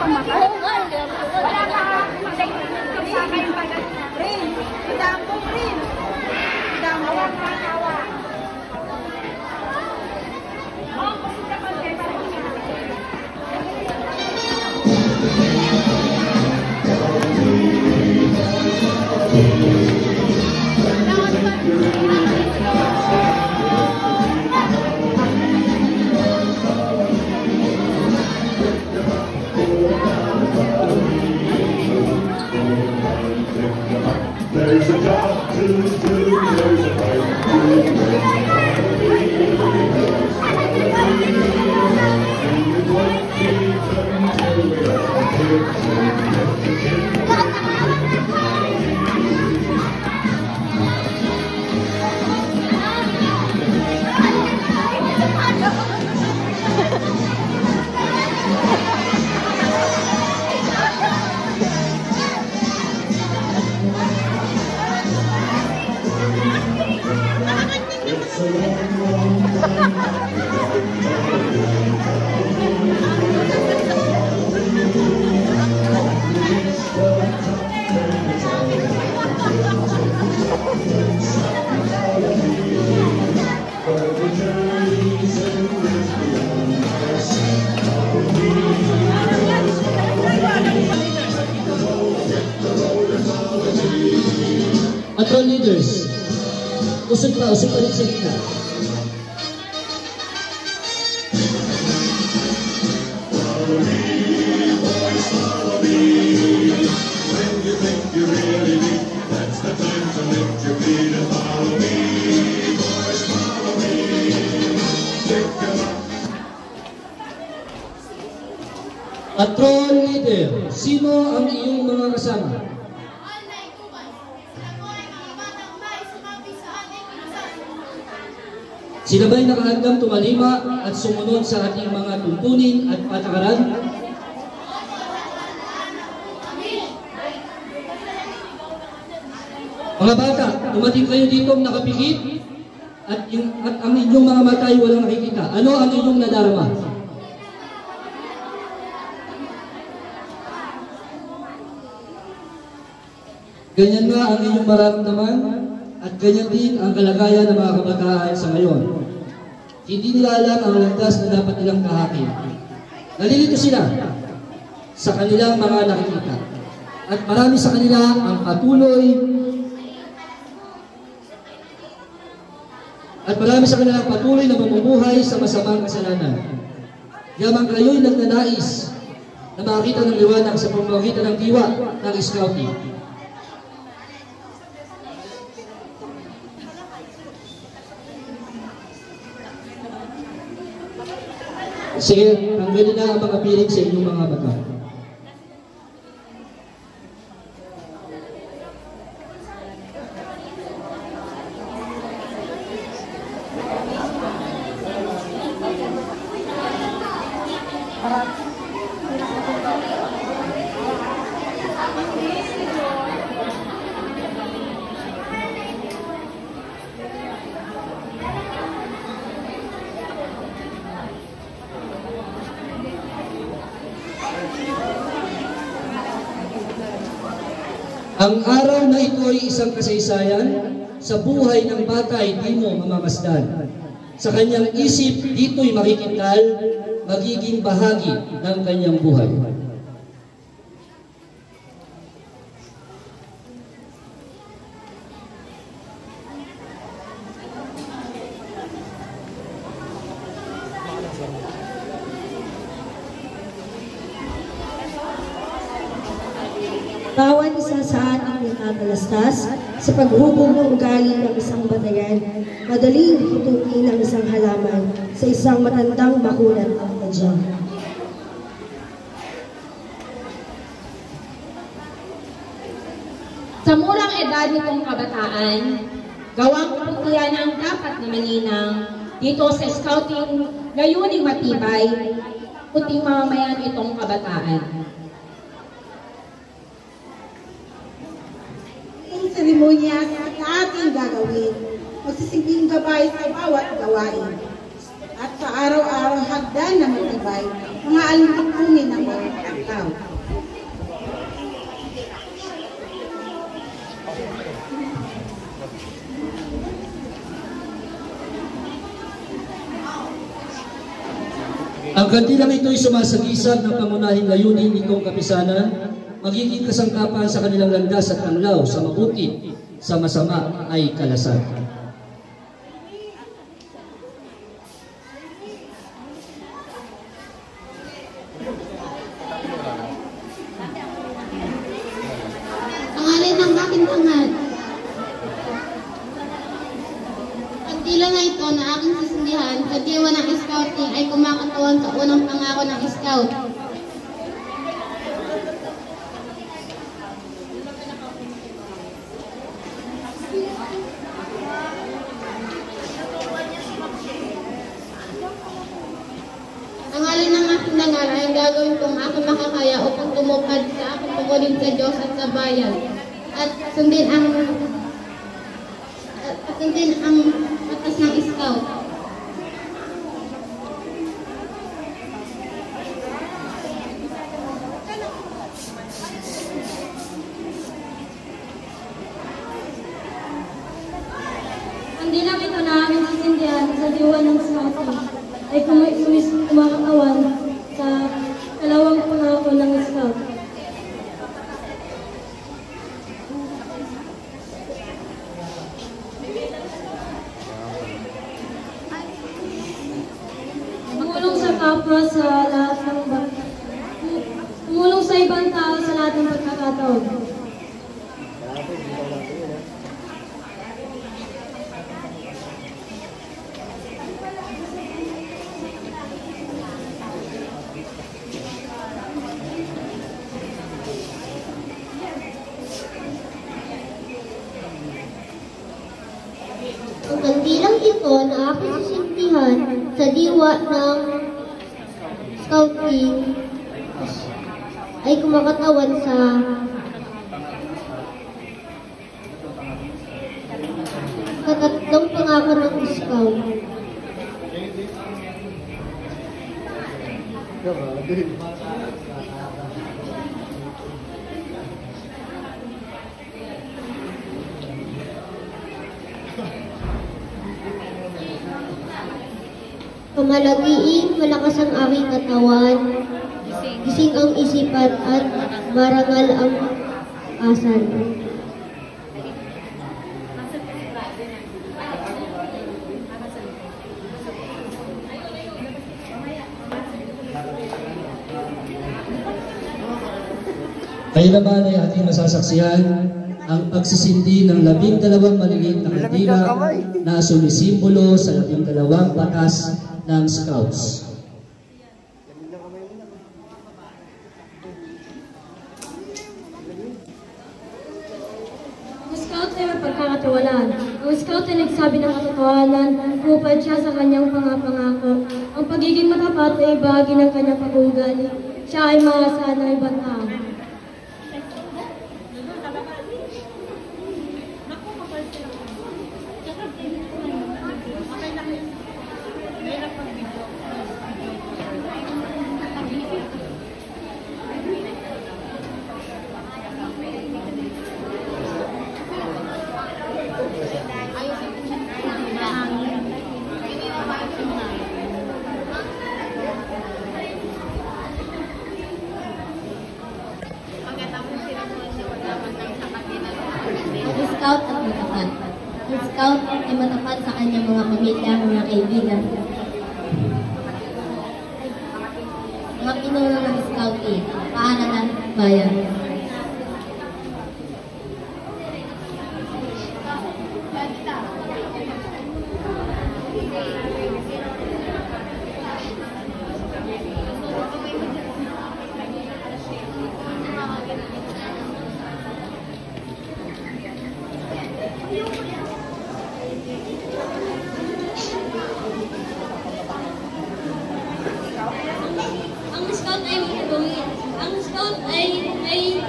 pamatay. Wala ka sa kayong pagkat. Rin, idam po rin. Idam mo. There's a job to do, there's a fight to Patrol leaders, usog pa rin sa gitna. When you think you really need, that's the time to lift your feet and follow me. Boys, follow me. Pick 'em up. Patrol leader, sino ang iyong mga kasama? Sila ba'y nakahandang tumalima at sumunod sa ating mga tuntunin at patakaran? Mga bata, dumating kayo dito nakapikit at ang inyong mga mata ay walang nakikita. Ano ang inyong nadarama? Ganyan nga ang inyong mararamdaman at ganyan din ang kalagayan ng mga kabataan sa ngayon. Hindi nila alam ang landas na dapat nilang kahakin. Nalilito sila sa kanilang mga nakikita. At marami sa kanila ang patuloy na mamumuhay sa masamang kasalanan. Yamang kayo'y nagnanais na makakita ng liwanag sa pamamagitan ng diwa ng scouting. Sige, tanggalin na ang mga piling sa inyong mga mata. Ang araw na ito ay isang kasaysayan sa buhay ng bata ay di mo mamamasdan. Sa kanyang isip, dito'y makikital, magiging bahagi ng kanyang buhay. Bawat isa sa ating nakakalastas sa paghubog ng ugali ng isang batayan, madaling putukin ang isang halaman sa isang matandang bakulat ng tadya. Sa murang edad nitong kabataan, gawang kaputihan ang dapat na maninang dito sa scouting layuning matibay, puting mamamayan itong kabataan. Seremonya na ating gagawin, magsisilbing gabay sa bawat gawain. At sa araw-araw hagdan na matibay, mga alimutunin ng mga tao. Ang kandilang ito'y sumasagisag ng pangunahing layunin nitong kapisanan, magiging kasangkapan sa kanilang landas at tanglaw sa mabuti, sa masama ay kalasan. Pangalan ng aking tangal. Ang tila na ito na aking sisindihan sa diwa ng scouting ay kumakatawan sa unang pangako ng scout. Ang alin ng aking dangal ay gagawin kong aking makakaya upang tumupad sa aking tungkulin sa Diyos at sa bayan at sundin ang batas ng scout. Hindi lang ito na aming sisindihan sa diwa ng scouting ay kumakatawan sa kalawang pangako ng scout. Tumulong sa kapwa sa lahat ng tumulong sa ibang tao sa lahat ng pagkakataon. Ang kandilang ito na aking sisindihan sa diwa ng scouting ay kumakatawan sa katatlong pangako ng scout. Kamalagiin, malakas ang aking katawan, gising ang isipan at marangal ang asal. Kayo naman ay ating masasaksihan ang pagsisindi ng 12 maliliit na kandila na sumisimbolo sa 12 batas ng Scouts. Ang scout ay mapagkakatiwalaan. Ang scout ay nagsabi ng katotohanan, upad siya sa kanyang pangako. Ang pagiging matapat ay bahagi ng kanyang pag-uugali. Siya ay maasahan ng ibang tao. Ang scout at matapat. Ang scout ay matapat sa kanyang mga pamilya, mga kaibigan. Mga pinuno ng scouting, paaralan at bayan. Ang scout ay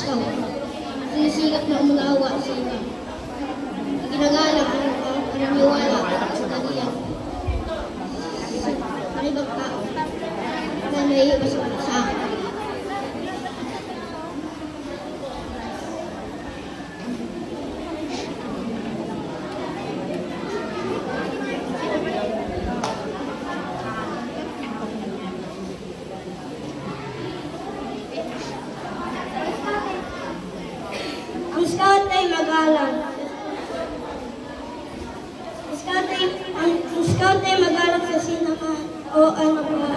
scout. Sinisikap na umunawa sa iba. Ginagalang ang paniniwala at kasagalian sa ibang tao na naiiwas sa akin. Ang scout ay magalang. Ang scout ay magalang sa sinama o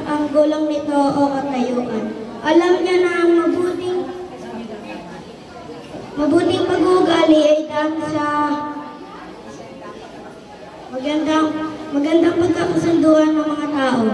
ang gulang nito o katayuan. Alam niya na ang mabuting pag-uugali ay dahil sa magandang pagkakasunduan ng mga tao.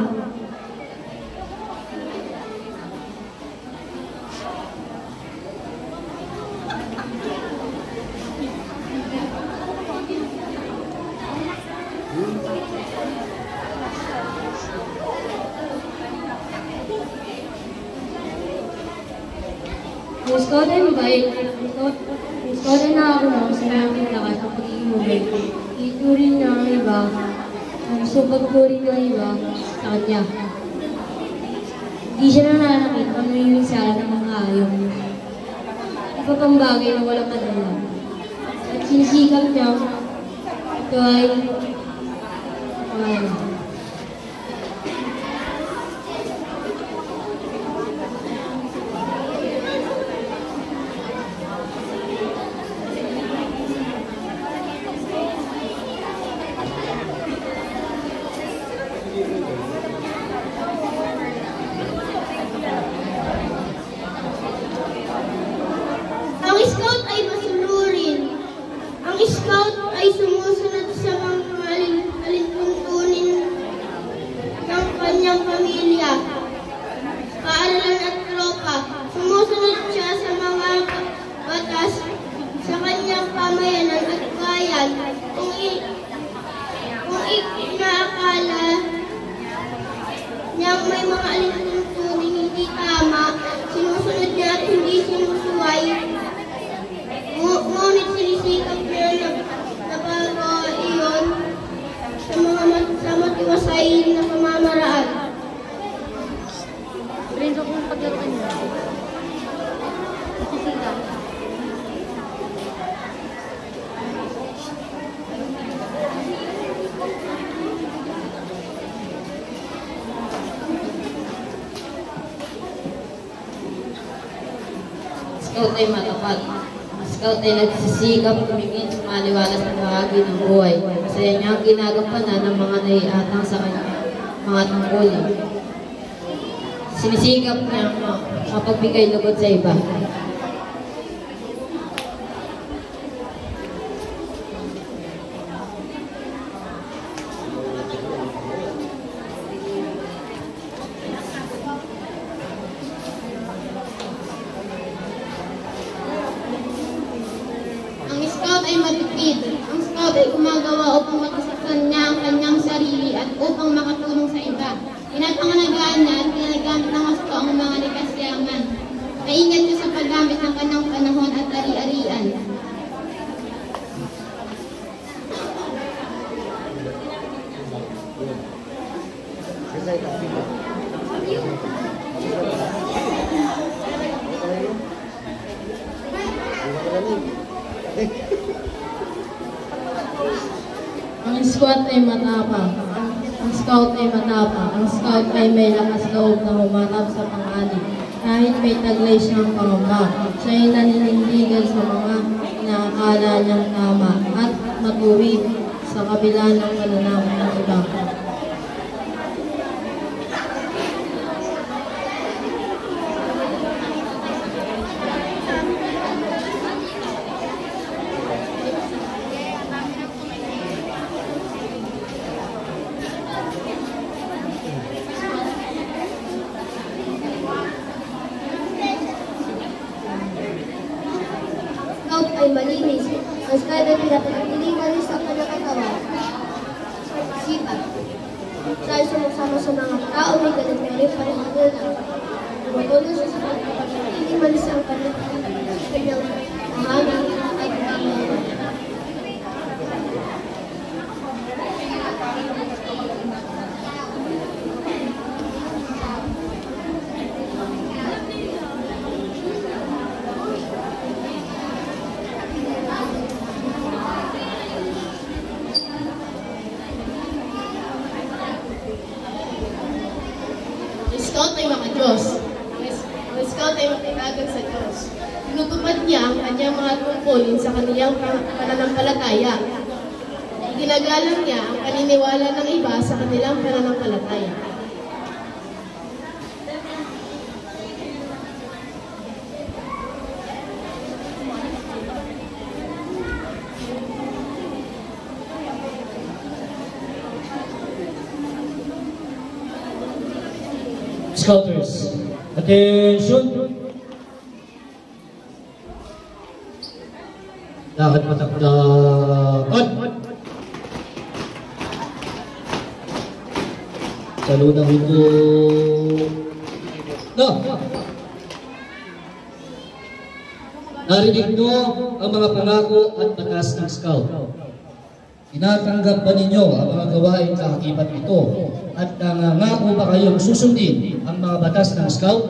Ang scout ay mabait. Ang scout ay nakakulang sa malaking lakas ng pagiging mabait. Ituring niya ang iba, ang gusto pagturing ng iba sa kanya. Hindi siya nananakit kung ano yung sala ng mga ayaw. Iba pang bagay na walang kadalan. At sinisikap niya, ito ay Ang scout ay masunurin. Ang scout ay sumusunod sa mga alintuntunin ng kanyang pamilya, paaralan at tropa. Sumusunod siya sa mga batas sa kanyang pamayanan at bayan. Kung inaakala niyang may mga alintuntunin hindi tama, sinusunod niya at hindi sinusuway. Ngunit sinisikap niya na bago iyon sa matiwasay na pamamaraan. Rinso kung paglaruan niya. Scout ay matapat. Scout ay nagsisikap tumingin sa maliwalas na bahagi ng buhay. Masaya niya ang ginagampanan ng mga naiatang sa kanya, mga tungkulin. Sinisikap niya mapagbigay lugod sa iba. Ang scout ay matipid. Ang scout ay gumagawa upang matasaktan niya ang kanyang sarili at upang makatulong sa iba. Pinapangalagaan niya at ginagamit ng gusto ang mga likas yaman. Maingat niya sa paggamit ng kanyang panahon at ari-arian. Ang scout ay matapang. Ang scout ay matapang. Ang scout ay may lakas loob na humarap sa panganib. Kahit may taglay siyang pangamba, siya ay naninindigan sa mga inaakala niyang tama at matuwid sa kabila ng pananaw ng iba. Scout ay malinis. Ang scout ay pinapanatiling malis ang kanyang katawan. Sipag. Siya ay sumasama sa mga tao, may ganit na rin parehagulang. Tumutulong siya sa pagpapanatiling malis ang kanyang katawan. kanyang mga tungkulin sa kaniyang pananampalataya. Ginagalang niya ang paniniwala ng iba sa kanilang pananampalataya. Scouters, attention! Lakad patakdakan! Sa lunang hundo na! Narinig nyo ang mga pangako at batas ng Scout. Tinatanggap ba ninyo ang mga gawain kaakibat ito? At nangangako ba kayong susundin ang mga batas ng Scout?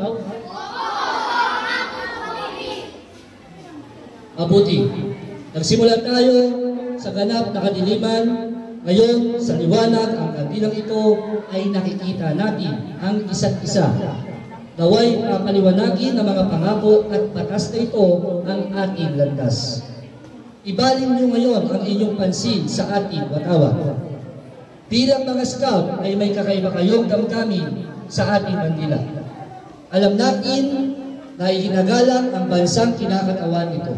Mabuti. Nagsimula tayo sa ganap na kadiliman. Ngayon, sa liwanag ang kandilang ito ay nakikita natin ang isa't isa. Naway papaliwanagin ng mga pangako at batas na ito ang ating landas. Ibalin niyo ngayon ang inyong pansin sa ating watawat. Bilang mga Scout ay may kakaiba kayong damdamin sa ating bandila. Alam natin na iginagalang ang bansang kinakatawan nito.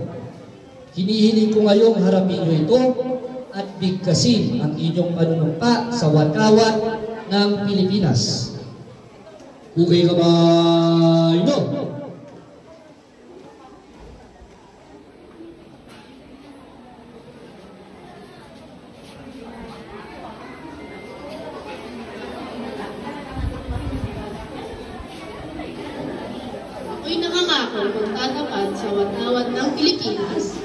Hinihiling ko ngayong harapin niyo ito at bigkasin ang inyong panunumpa sa watawat ng Pilipinas. Hugay kamay, no? Ako'y nakangako magtatapat sa watawat ng Pilipinas.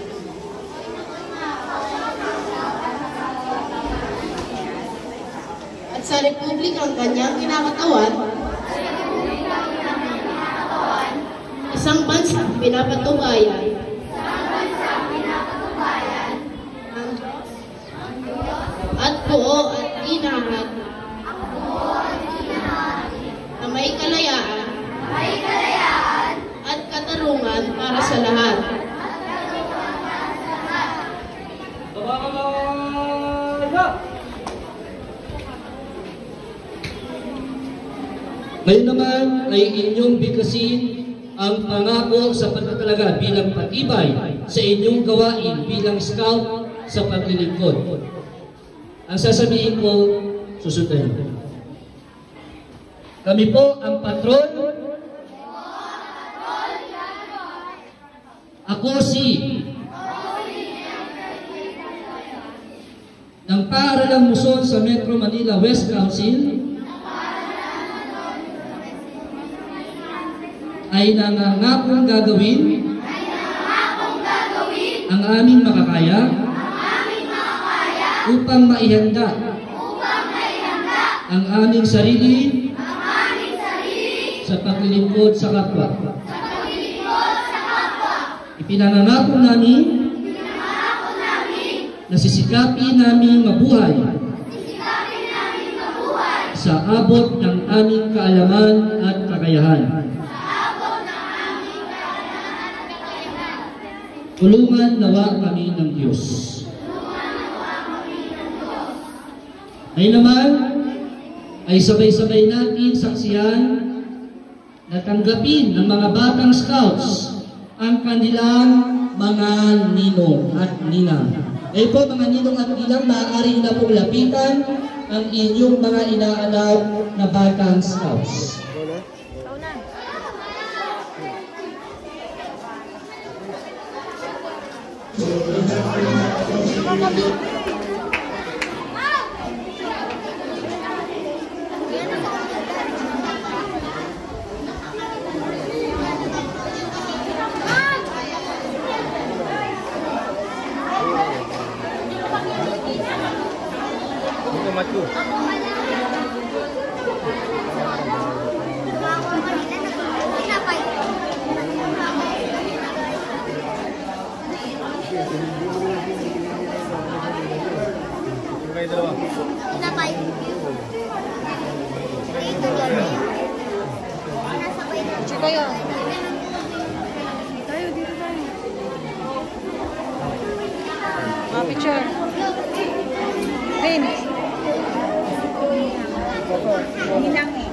At sa Republikang kanyang kinakatawan, isang bansang pinapatubayan at buo at inahat na may kalayaan at katarungan para sa lahat. Ngayon naman ay inyong bigkasin ang pangako sa pagtatalaga bilang patibay sa inyong gawain bilang Scout sa paglilingkod. Ang sasabihin ko, susundan niyo. Kami po ang patron. Ako si ng Paaralang Muson sa Metro Manila West Council ay nangangakong gagawin ang aming makakaya upang maihanda ang aming sarili sa paglilingkod sa kapwa. Ipinangangako namin na sisikapin namin mabuhay sa abot ng aming kaalaman at kakayahan. Tulungan nawa kami ng Diyos. Ngayon naman ay sabay-sabay natin saksiyan na tanggapin ng mga batang Scouts ang kanilang mga ninong at ninang. Ngayon po mga ninong at ninang, maaari na pong lapitan ang inyong mga inaanak na batang Scouts. Mga picture. Rin. Hinang eh.